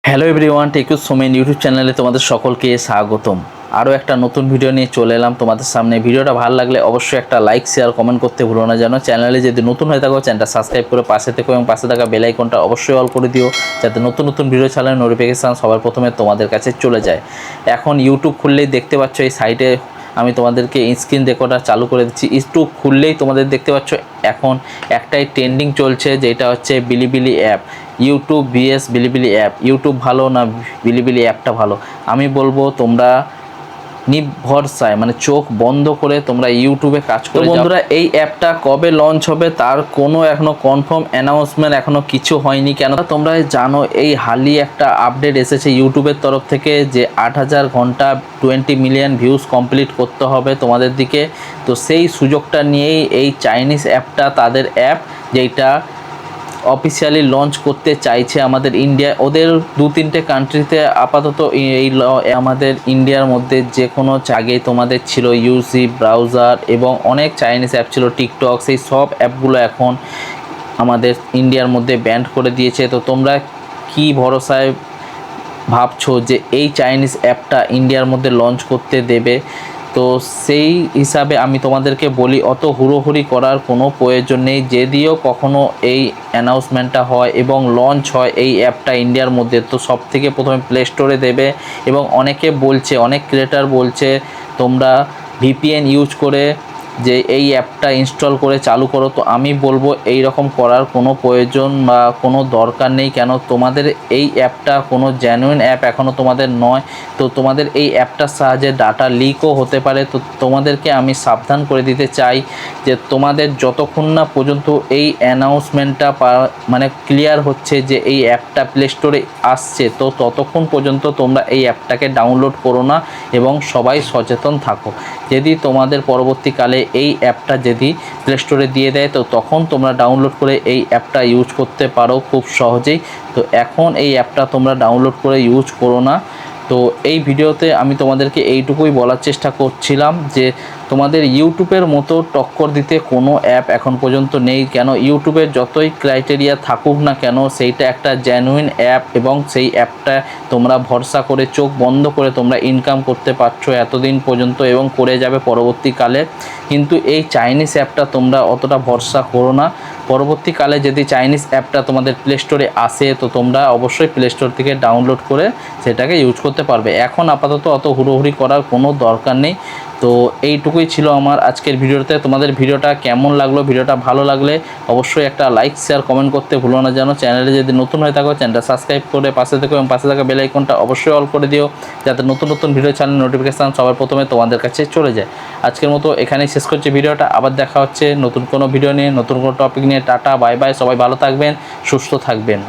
Hello everyone, টেকু Somen YouTube চ্যানেলে তোমাদের সকলকে স্বাগতম। আরও একটা নতুন ভিডিও নিয়ে চলে এলাম তোমাদের সামনে। ভিডিওটা ভালো লাগলে অবশ্যই একটা লাইক শেয়ার কমেন্ট করতে ভুলো না যেন। চ্যানেলে যদি নতুন হয়ে থাকো চ্যানেলটা সাবস্ক্রাইব করে পাশে থেকো এবং পাশে থাকা বেল আইকনটা অবশ্যই অল করে দিও, যাতে নতুন নতুন ভিডিও ছাড়ার নোটিফিকেশান সবার প্রথমে তোমাদের কাছে চলে যায়। এখন ইউটিউব খুললেই দেখতে পাচ্ছ এই সাইটে আমি তোমাদেরকে স্ক্রিন রেকর্ডার চালু করে দিচ্ছি। ইউটিউব খুললেই তোমাদের দেখতে পাচ্ছ এখন একটাই ট্রেন্ডিং চলছে, যেটা হচ্ছে Bilibili app. YouTube vs Bilibili app. YouTube ভালো না বিলিবিলি অ্যাপটা ভালো? আমি বলবো তোমরা নির্ভরসায় মানে চোখ বন্ধ করে তোমরা ইউটিউবে কাজ করে বন্ধুরা। এই অ্যাপটা কবে লঞ্চ হবে তার কোনো এখনো কনফার্ম অ্যানাউন্সমেন্ট এখনো কিছু হয়নি। কেন তোমরা জানো এই হালি একটা আপডেট এসেছে ইউটিউবের তরফ থেকে যে 8000 ঘন্টা 20 মিলিয়ন ভিউজ কমপ্লিট করতে হবে তোমাদের দিকে। তো সেই সুযোগটা নিয়েই এই চাইনিজ অ্যাপটা তাদের অ্যাপ যেটা অফিসিয়ালি লঞ্চ করতে চাইছে আমাদের ইন্ডিয়া। ওদের 2-3টে কান্ট্রিতে আপাতত এই আমাদের ইন্ডিয়ার মধ্যে যে কোনো আগেই তোমাদের ছিল ইউসি ব্রাউজার এবং অনেক চাইনিজ অ্যাপ ছিল, টিকটক, সেই সব অ্যাপগুলো এখন আমাদের ইন্ডিয়ার মধ্যে ব্যান্ড করে দিয়েছে। তো তোমরা কি ভরসায় ভাবছো যে এই চাইনিজ অ্যাপটা ইন্ডিয়ার মধ্যে লঞ্চ করতে দেবে? তো সেই হিসাবে আমি তোমাদেরকে বলি অত হুড়োহুড়ি করার কোনো প্রয়োজন নেই। যদিও কখনো এই অ্যানাউন্সমেন্টটা হয় এবং লঞ্চ হয় এই অ্যাপটা ইন্ডিয়ার মধ্যে, তো সব থেকে প্রথমে প্লে স্টোরে দেবে এবং অনেকে বলছে, অনেক ক্রিয়েটার বলছে তোমরা ভিপিএন ইউজ করে যে এই অ্যাপটা ইনস্টল করে চালু করো। তো আমি বলবো এই রকম করার কোনো প্রয়োজন বা কোনো দরকার নেই। কেন তোমাদের এই অ্যাপটা কোনো জেনুইন অ্যাপ এখনও তোমাদের নয়। তো তোমাদের এই অ্যাপটার সাহায্যে ডাটা লিকও হতে পারে। তো তোমাদেরকে আমি সাবধান করে দিতে চাই যে তোমাদের যতক্ষণ না পর্যন্ত এই অ্যানাউন্সমেন্টটা মানে ক্লিয়ার হচ্ছে যে এই অ্যাপটা প্লে স্টোরে আসছে, তো ততক্ষণ পর্যন্ত তোমরা এই অ্যাপটাকে ডাউনলোড করো না এবং সবাই সচেতন থাকো। যদি তোমাদের পরবর্তীকালে এই অ্যাপটা যদি প্লে স্টোরে দিয়ে দেয় তো তখন তোমরা ডাউনলোড করে এই অ্যাপটা ইউজ করতে পারো খুব সহজেই। তো এখন এই অ্যাপটা তোমরা ডাউনলোড করে ইউজ করো না। তো এই ভিডিওতে আমি তোমাদেরকে এইটুকুই বলার চেষ্টা করছিলাম যে তোমাদের ইউটিউবের মতো টক্কর দিতে কোনো অ্যাপ এখন পর্যন্ত নেই। কেন ইউটিউবের যতই ক্রাইটেরিয়া থাকুক না কেন, সেইটা একটা জেনুইন অ্যাপ এবং সেই অ্যাপটা তোমরা ভরসা করে চোখ বন্ধ করে তোমরা ইনকাম করতে পারছো এতদিন পর্যন্ত এবং করে যাবে পরবর্তীকালে। কিন্তু এই চাইনিজ অ্যাপটা তোমরা অতটা ভরসা করো না। পরবর্তীকালে যদি চাইনিজ অ্যাপটা তোমাদের প্লে স্টোরে আসে তো তোমরা অবশ্যই প্লে স্টোর থেকে ডাউনলোড করে সেটাকে ইউজ করতে পারবে। এখন আপাতত অত হুড়োহুড়ি করার কোনো দরকার নেই। তো এইটুকুই ছিল আমার আজকের ভিডিওতে। তোমাদের ভিডিওটা কেমন লাগলো? ভিডিওটা ভালো লাগলে অবশ্যই একটা লাইক শেয়ার কমেন্ট করতে ভুলো না যেন। চ্যানেলে যদি নতুন হয়ে থাকো চ্যানেলটা সাবস্ক্রাইব করে পাশে থেকো এবং পাশে থাকা বেল আইকনটা অবশ্যই অল করে দিও, যাতে নতুন নতুন ভিডিও চ্যানেল নোটিফিকেশান সবার প্রথমে তোমাদের কাছে চলে যায়। আজকের মতো এখানেই শেষ করছি ভিডিওটা। আবার দেখা হচ্ছে নতুন কোনো ভিডিও নিয়ে, নতুন কোনো টপিক নিয়ে। টাটা, বাই বাই, সবাই ভালো থাকবেন, সুস্থ থাকবেন।